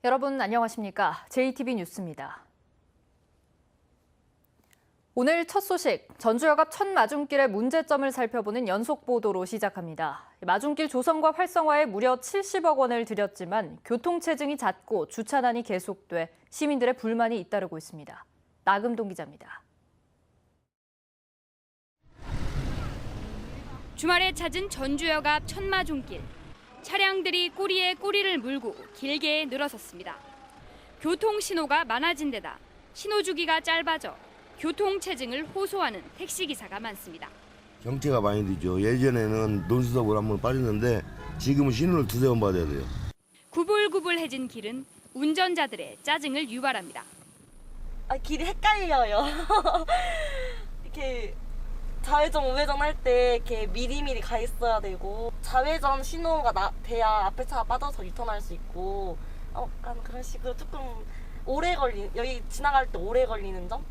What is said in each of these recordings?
여러분 안녕하십니까? JTB 뉴스입니다. 오늘 첫 소식, 전주역앞 첫 마중길의 문제점을 살펴보는 연속 보도로 시작합니다. 마중길 조성과 활성화에 무려 70억 원을 들였지만 교통체증이 잦고 주차난이 계속돼 시민들의 불만이 잇따르고 있습니다. 나금동 기자입니다. 주말에 찾은 전주역 앞 천마중길. 차량들이 꼬리에 꼬리를 물고 길게 늘어섰습니다. 교통신호가 많아진 데다 신호주기가 짧아져 교통체증을 호소하는 택시기사가 많습니다. 정체가 많이 되죠. 예전에는 논수석으로 한번 빠졌는데 지금은 신호를 두세 번 받아야 돼요. 구불구불해진 길은 운전자들의 짜증을 유발합니다. 길이 헷갈려요. 이렇게 좌회전, 우회전 할 때 이렇게 미리미리 가 있어야 되고 좌회전 신호가 돼야 앞에 차가 빠져서 유턴할 수 있고 약간 그런 식으로 조금 여기 지나갈 때 오래 걸리는 점?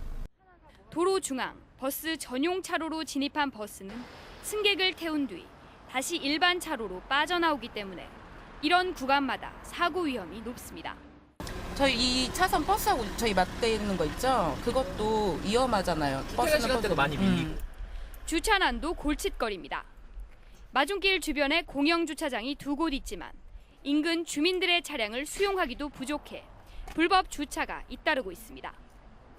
도로 중앙, 버스 전용 차로로 진입한 버스는 승객을 태운 뒤 다시 일반 차로로 빠져나오기 때문에 이런 구간마다 사고 위험이 높습니다. 저희 2차선 버스하고 저희 맞대 있는 거 있죠? 그것도 위험하잖아요. 출퇴근 시간대도 많이 밀리고. 주차난도 골칫거리입니다. 마중길 주변에 공영 주차장이 두 곳 있지만 인근 주민들의 차량을 수용하기도 부족해 불법 주차가 잇따르고 있습니다.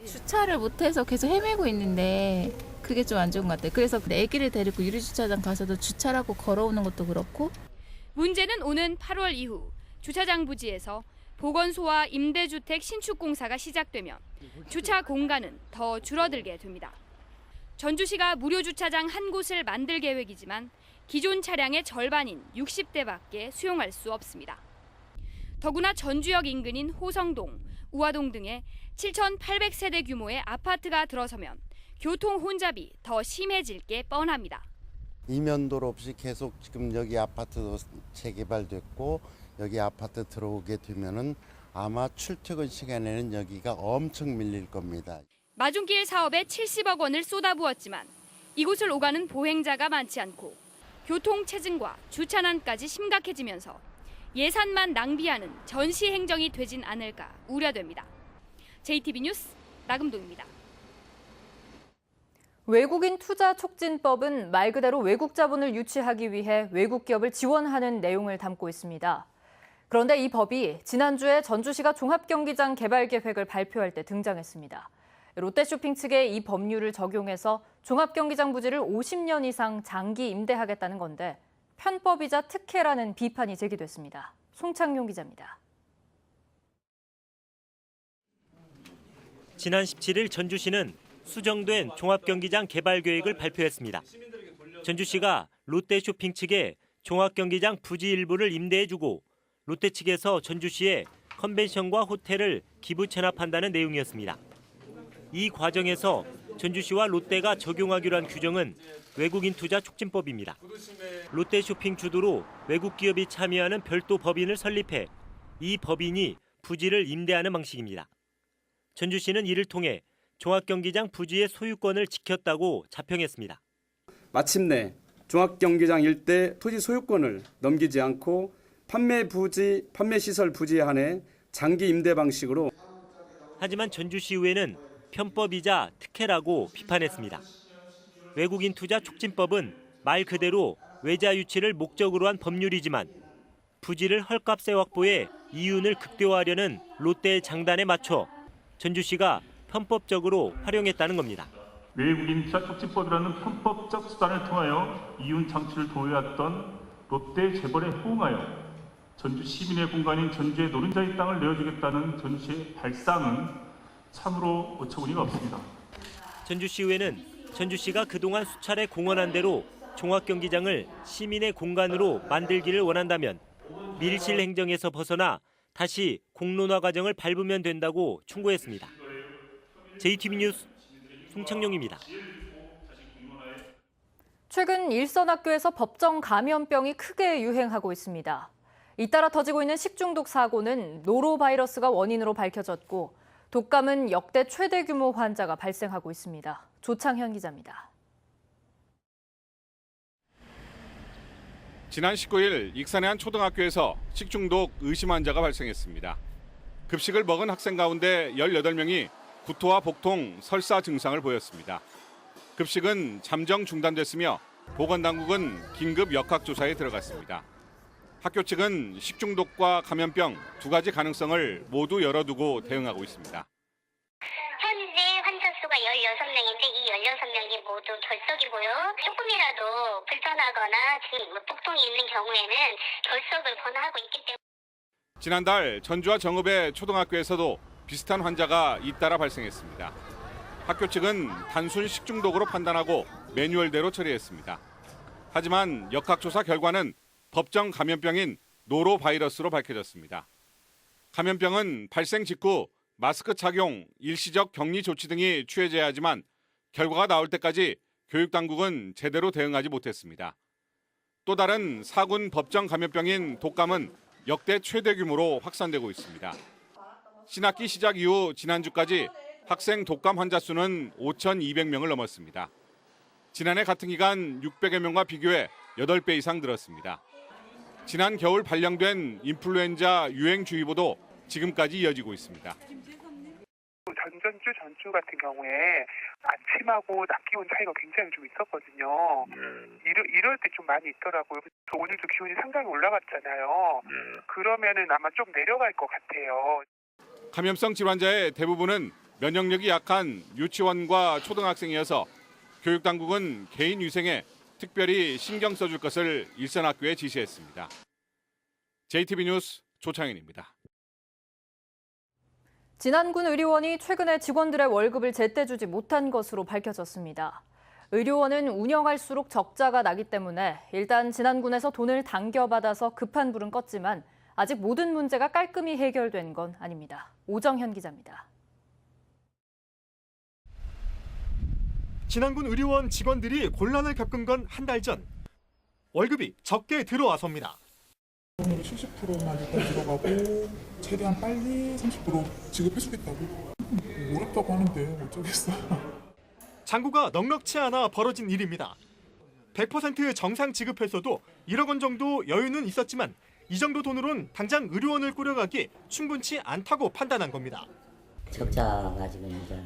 주차를 못해서 계속 헤매고 있는데 그게 좀 안 좋은 것 같아요. 그래서 애기를 데리고 유리주차장 가서도 주차라고 걸어오는 것도 그렇고. 문제는 오는 8월 이후 주차장 부지에서 보건소와 임대주택 신축공사가 시작되면 주차 공간은 더 줄어들게 됩니다. 전주시가 무료 주차장 한 곳을 만들 계획이지만 기존 차량의 절반인 60대밖에 수용할 수 없습니다. 더구나 전주역 인근인 호성동, 우화동 등에 7,800세대 규모의 아파트가 들어서면 교통 혼잡이 더 심해질 게 뻔합니다. 이면도로 없이 계속 지금 여기 아파트도 재개발됐고 여기 아파트 들어오게 되면은 아마 출퇴근 시간에는 여기가 엄청 밀릴 겁니다. 마중길 사업에 70억 원을 쏟아부었지만 이곳을 오가는 보행자가 많지 않고 교통체증과 주차난까지 심각해지면서 예산만 낭비하는 전시 행정이 되진 않을까 우려됩니다. JTB 뉴스 나금동입니다. 외국인 투자 촉진법은 말 그대로 외국 자본을 유치하기 위해 외국 기업을 지원하는 내용을 담고 있습니다. 그런데 이 법이 지난주에 전주시가 종합경기장 개발 계획을 발표할 때 등장했습니다. 롯데쇼핑 측의 이 법률을 적용해서 종합경기장 부지를 50년 이상 장기 임대하겠다는 건데 편법이자 특혜라는 비판이 제기됐습니다. 송창용 기자입니다. 지난 17일 전주시는 수정된 종합경기장 개발 계획을 발표했습니다. 전주시가 롯데쇼핑 측에 종합경기장 부지 일부를 임대해주고 롯데 측에서 전주시에 컨벤션과 호텔을 기부 체납한다는 내용이었습니다. 이 과정에서 전주시와 롯데가 적용하기로 한 규정은 외국인 투자 촉진법입니다. 롯데쇼핑 주도로 외국 기업이 참여하는 별도 법인을 설립해 이 법인이 부지를 임대하는 방식입니다. 전주시는 이를 통해 종합경기장 부지의 소유권을 지켰다고 자평했습니다. 마침내 종합경기장 일대 토지 소유권을 넘기지 않고 판매시설 부지에 한해 장기 임대 방식으로. 하지만 전주시의회는 편법이자 특혜라고 비판했습니다. 외국인 투자 촉진법은 말 그대로 외자 유치를 목적으로 한 법률이지만 부지를 헐값에 확보해 이윤을 극대화하려는 롯데의 장단에 맞춰 전주시가 편법적으로 활용했다는 겁니다. 외국인 투자 촉진법이라는 편법적 수단을 통하여 이윤 창출을 도모해왔던 롯데 재벌에 호응하여 전주 시민의 공간인 전주의 노른자의 땅을 내어주겠다는 전주시의 발상은 참으로 어처구니가 없습니다. 전주시의회는 전주시가 그동안 수차례 공언한 대로 종합경기장을 시민의 공간으로 만들기를 원한다면 밀실 행정에서 벗어나 다시 공론화 과정을 밟으면 된다고 충고했습니다. JTB 뉴스 송창용입니다. 최근 일선 학교에서 법정 감염병이 크게 유행하고 있습니다. 잇따라 터지고 있는 식중독 사고는 노로바이러스가 원인으로 밝혀졌고 독감은 역대 최대 규모 환자가 발생하고 있습니다. 조창현 기자입니다. 지난 19일 익산의 한 초등학교에서 식중독 의심 환자가 발생했습니다. 급식을 먹은 학생 가운데 18명이 구토와 복통, 설사 증상을 보였습니다. 급식은 잠정 중단됐으며 보건당국은 긴급 역학조사에 들어갔습니다. 학교 측은 식중독과 감염병 두 가지 가능성을 모두 열어두고 대응하고 있습니다. 현재 환자 수가 16명인데 이 16명이 모두 결석이고요. 조금이라도 불편하거나 지금 복통이 있는 경우에는 결석을 권하고 있기 때문에 지난달 전주와 정읍의 초등학교에서도 비슷한 환자가 잇따라 발생했습니다. 학교 측은 단순 식중독으로 판단하고 매뉴얼대로 처리했습니다. 하지만 역학조사 결과는 법정 감염병인 노로바이러스로 밝혀졌습니다. 감염병은 발생 직후 마스크 착용, 일시적 격리 조치 등이 취해져야 하지만 결과가 나올 때까지 교육당국은 제대로 대응하지 못했습니다. 또 다른 사군 법정 감염병인 독감은 역대 최대 규모로 확산되고 있습니다. 신학기 시작 이후 지난주까지 학생 독감 환자 수는 5,200명을 넘었습니다. 지난해 같은 기간 600여 명과 비교해 8배 이상 늘었습니다. 지난 겨울 발령된 인플루엔자 유행주의보도 지금까지 이어지고 있습니다. 전주 같은 경우에 아침하고 낮 기온 차이가 굉장히 좀 있었거든요. 이럴 때 좀 많이 있더라고요. 오늘도 기온이 상당히 올라갔잖아요. 그러면은 아마 좀 내려갈 것 같아요. 감염성 질환자의 대부분은 면역력이 약한 유치원과 초등학생이어서 교육당국은 개인 위생에 특별히 신경 써줄 것을 일선학교에 지시했습니다. JTB 뉴스 조창현입니다. 진안군 의료원이 최근에 직원들의 월급을 제때 주지 못한 것으로 밝혀졌습니다. 의료원은 운영할수록 적자가 나기 때문에 일단 진안군에서 돈을 당겨받아서 급한 불은 껐지만 아직 모든 문제가 깔끔히 해결된 건 아닙니다. 오정현 기자입니다. 진안군 의료원 직원들이 곤란을 겪은 건 한 달 전. 월급이 적게 들어와서입니다. 70%만 일단 들어가고 최대한 빨리 30% 지급해주겠다고. 어렵다고 하는데 어쩌겠어요. 잔고가 넉넉치 않아 벌어진 일입니다. 100% 정상 지급했어도 1억 원 정도 여유는 있었지만 이 정도 돈으론 당장 의료원을 꾸려가기 충분치 않다고 판단한 겁니다. 적자가 지금 이제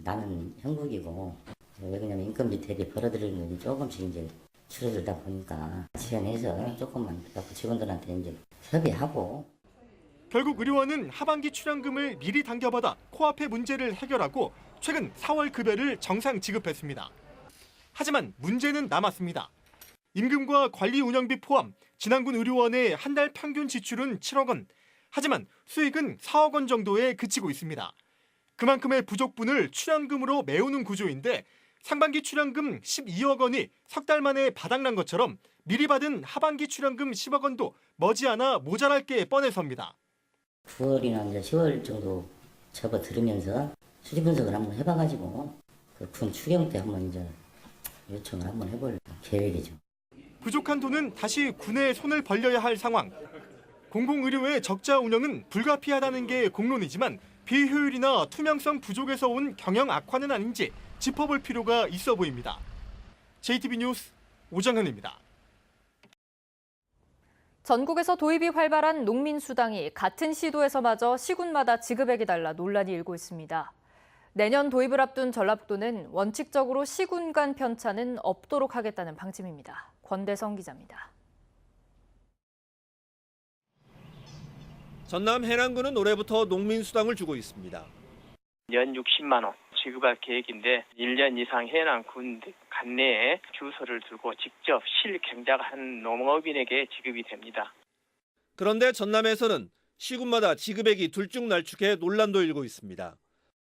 나는 형국이고 왜 그러냐면 인건비 대비 벌어들이는 돈이 조금씩 이제 줄어들다 보니까 지원해서 조금만 갖고 직원들한테 이제 협의하고. 결국 의료원은 하반기 출연금을 미리 당겨받아 코앞의 문제를 해결하고 최근 4월 급여를 정상 지급했습니다. 하지만 문제는 남았습니다. 임금과 관리 운영비 포함 진안군 의료원의 한 달 평균 지출은 7억 원. 하지만 수익은 4억 원 정도에 그치고 있습니다. 그만큼의 부족분을 출연금으로 메우는 구조인데 상반기 출연금 12억 원이 석 달 만에 바닥난 것처럼 미리 받은 하반기 출연금 10억 원도 머지않아 모자랄 게 뻔해서입니다. 9월이나 이제 10월 정도 접어 들으면서 수지 분석을 한번 해봐가지고 군 추경 때 한번 이제 요청을 한번 해볼 계획이죠. 부족한 돈은 다시 군에 손을 벌려야 할 상황. 공공의료의 적자 운영은 불가피하다는 게 공론이지만 비효율이나 투명성 부족에서 온 경영 악화는 아닌지 짚어볼 필요가 있어 보입니다. JTB 뉴스 오정현입니다. 전국에서 도입이 활발한 농민수당이 같은 시도에서마저 시군마다 지급액이 달라 논란이 일고 있습니다. 내년 도입을 앞둔 전라북도는 원칙적으로 시군 간 편차는 없도록 하겠다는 방침입니다. 권대성 기자입니다. 전남 해남군은 올해부터 농민수당을 주고 있습니다. 연 60만 원 지급할 계획인데 1년 이상 해남군 관내에 주소를 두고 직접 실경작한 농업인에게 지급이 됩니다. 그런데 전남에서는 시군마다 지급액이 들쭉날쭉해 논란도 일고 있습니다.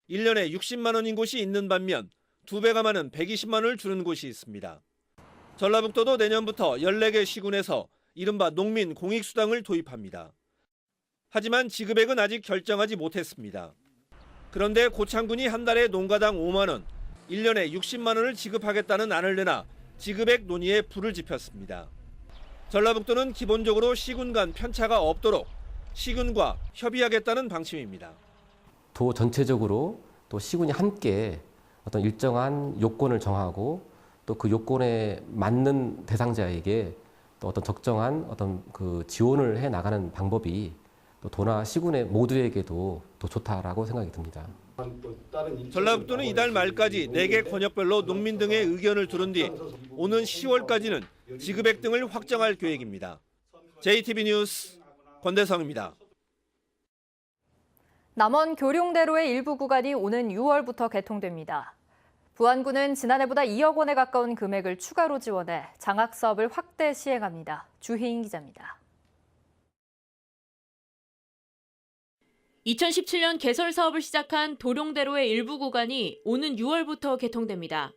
1년에 60만 원인 곳이 있는 반면 2배가 많은 120만 원을 주는 곳이 있습니다. 전라북도도 내년부터 14개 시군에서 이른바 농민 공익수당을 도입합니다. 하지만 지급액은 아직 결정하지 못했습니다. 그런데 고창군이 한 달에 농가당 5만 원, 1년에 60만 원을 지급하겠다는 안을 내놔 지급액 논의에 불을 지폈습니다. 전라북도는 기본적으로 시군 간 편차가 없도록 시군과 협의하겠다는 방침입니다. 도 전체적으로 또 시군이 함께 어떤 일정한 요건을 정하고 또 그 요건에 맞는 대상자에게 또 어떤 적정한 어떤 그 지원을 해 나가는 방법이 또 도나 시군의 모두에게도 더 좋다라고 생각이 듭니다. 전라북도는 이달 말까지 4개 권역별로 농민 등의 의견을 들은 뒤 오는 10월까지는 지급액 등을 확정할 계획입니다. JTB 뉴스 권대성입니다. 남원 교룡대로의 일부 구간이 오는 6월부터 개통됩니다. 부안군은 지난해보다 2억 원에 가까운 금액을 추가로 지원해 장학 사업을 확대 시행합니다. 주희인 기자입니다. 2017년 개설 사업을 시작한 도룡대로의 일부 구간이 오는 6월부터 개통됩니다.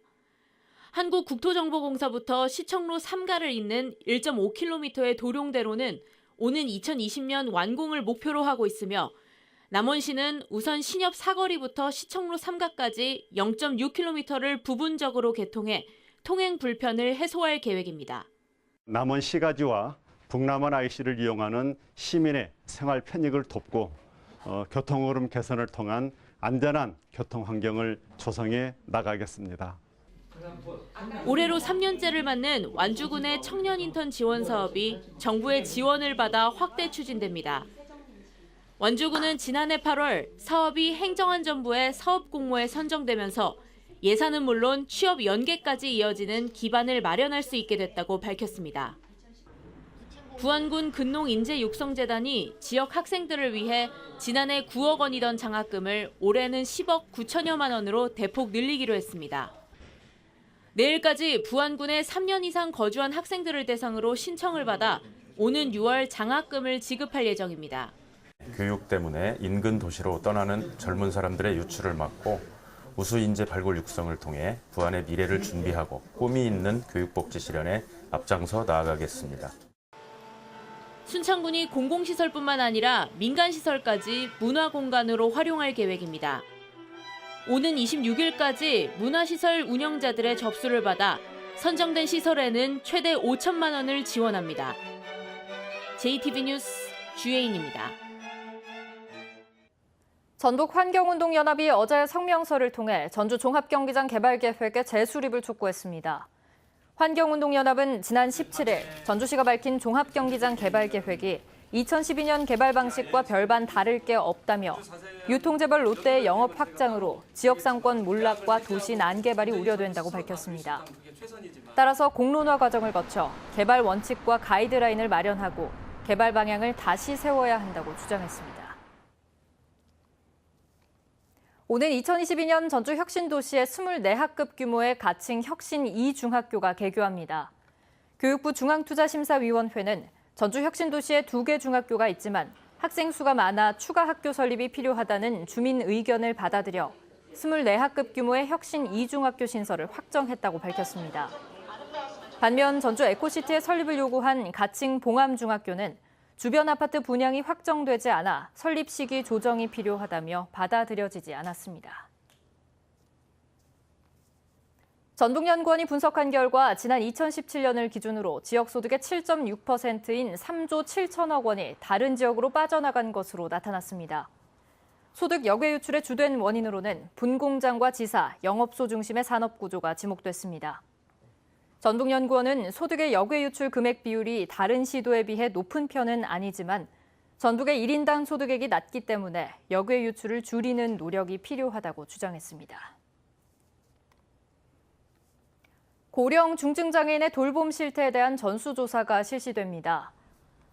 한국국토정보공사부터 시청로 3가를 잇는 1.5km의 도룡대로는 오는 2020년 완공을 목표로 하고 있으며 남원시는 우선 신협 사거리부터 시청로 3가까지 0.6km를 부분적으로 개통해 통행 불편을 해소할 계획입니다. 남원 시가지와 북남원 IC를 이용하는 시민의 생활 편익을 돕고 교통흐름 개선을 통한 안전한 교통 환경을 조성해 나가겠습니다. 올해로 3년째를 맞는 완주군의 청년 인턴 지원 사업이 정부의 지원을 받아 확대 추진됩니다. 완주군은 지난해 8월 사업이 행정안전부의 사업 공모에 선정되면서 예산은 물론 취업 연계까지 이어지는 기반을 마련할 수 있게 됐다고 밝혔습니다. 부안군 근농인재육성재단이 지역 학생들을 위해 지난해 9억 원이던 장학금을 올해는 10억 9천여만 원으로 대폭 늘리기로 했습니다. 내일까지 부안군에 3년 이상 거주한 학생들을 대상으로 신청을 받아 오는 6월 장학금을 지급할 예정입니다. 교육 때문에 인근 도시로 떠나는 젊은 사람들의 유출을 막고 우수 인재 발굴 육성을 통해 부안의 미래를 준비하고 꿈이 있는 교육복지 실현에 앞장서 나아가겠습니다. 순창군이 공공시설뿐만 아니라 민간시설까지 문화공간으로 활용할 계획입니다. 오는 26일까지 문화시설 운영자들의 접수를 받아 선정된 시설에는 최대 5천만 원을 지원합니다. JTB 뉴스 주예인입니다. 전북환경운동연합이 어제 성명서를 통해 전주 종합경기장 개발 계획의 재수립을 촉구했습니다. 환경운동연합은 지난 17일 전주시가 밝힌 종합경기장 개발 계획이 2012년 개발 방식과 별반 다를 게 없다며 유통재벌 롯데의 영업 확장으로 지역상권 몰락과 도시 난개발이 우려된다고 밝혔습니다. 따라서 공론화 과정을 거쳐 개발 원칙과 가이드라인을 마련하고 개발 방향을 다시 세워야 한다고 주장했습니다. 오는 2022년 전주 혁신도시의 24학급 규모의 가칭 혁신 2중학교가 개교합니다. 교육부 중앙투자심사위원회는 전주 혁신도시에 2개 중학교가 있지만 학생 수가 많아 추가 학교 설립이 필요하다는 주민 의견을 받아들여 24학급 규모의 혁신 2중학교 신설을 확정했다고 밝혔습니다. 반면 전주 에코시티의 설립을 요구한 가칭 봉암중학교는 주변 아파트 분양이 확정되지 않아 설립 시기 조정이 필요하다며 받아들여지지 않았습니다. 전북연구원이 분석한 결과 지난 2017년을 기준으로 지역소득의 7.6%인 3조 7천억 원이 다른 지역으로 빠져나간 것으로 나타났습니다. 소득 역외 유출의 주된 원인으로는 분공장과 지사, 영업소 중심의 산업구조가 지목됐습니다. 전북연구원은 소득의 역외 유출 금액 비율이 다른 시도에 비해 높은 편은 아니지만 전북의 1인당 소득액이 낮기 때문에 역외 유출을 줄이는 노력이 필요하다고 주장했습니다. 고령 중증장애인의 돌봄 실태에 대한 전수조사가 실시됩니다.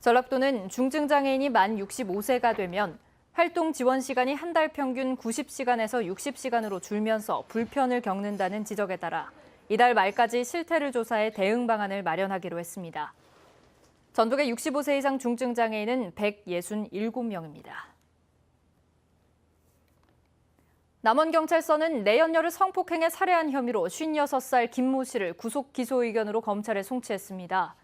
전라북도는 중증장애인이 만 65세가 되면 활동 지원 시간이 한 달 평균 90시간에서 60시간으로 줄면서 불편을 겪는다는 지적에 따라 이달 말까지 실태를 조사해 대응 방안을 마련하기로 했습니다. 전북의 65세 이상 중증장애인은 167명입니다. 남원경찰서는 내연녀를 성폭행에 살해한 혐의로 56살 김모 씨를 구속 기소 의견으로 검찰에 송치했습니다.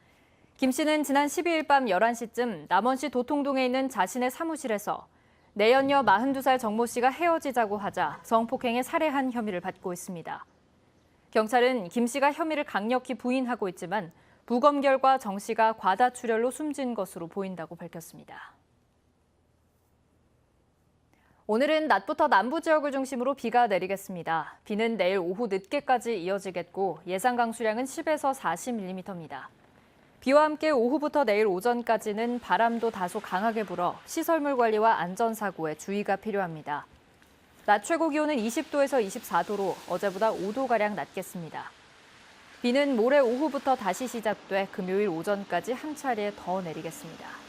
김 씨는 지난 12일 밤 11시쯤 남원시 도통동에 있는 자신의 사무실에서 내연녀 42살 정모 씨가 헤어지자고 하자 성폭행에 살해한 혐의를 받고 있습니다. 경찰은 김 씨가 혐의를 강력히 부인하고 있지만 부검 결과 정 씨가 과다출혈로 숨진 것으로 보인다고 밝혔습니다. 오늘은 낮부터 남부 지역을 중심으로 비가 내리겠습니다. 비는 내일 오후 늦게까지 이어지겠고 예상 강수량은 10에서 40mm입니다. 비와 함께 오후부터 내일 오전까지는 바람도 다소 강하게 불어 시설물 관리와 안전사고에 주의가 필요합니다. 낮 최고 기온은 20도에서 24도로 어제보다 5도가량 낮겠습니다. 비는 모레 오후부터 다시 시작돼 금요일 오전까지 한 차례 더 내리겠습니다.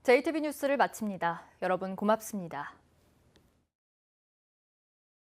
JTB 뉴스를 마칩니다. 여러분 고맙습니다.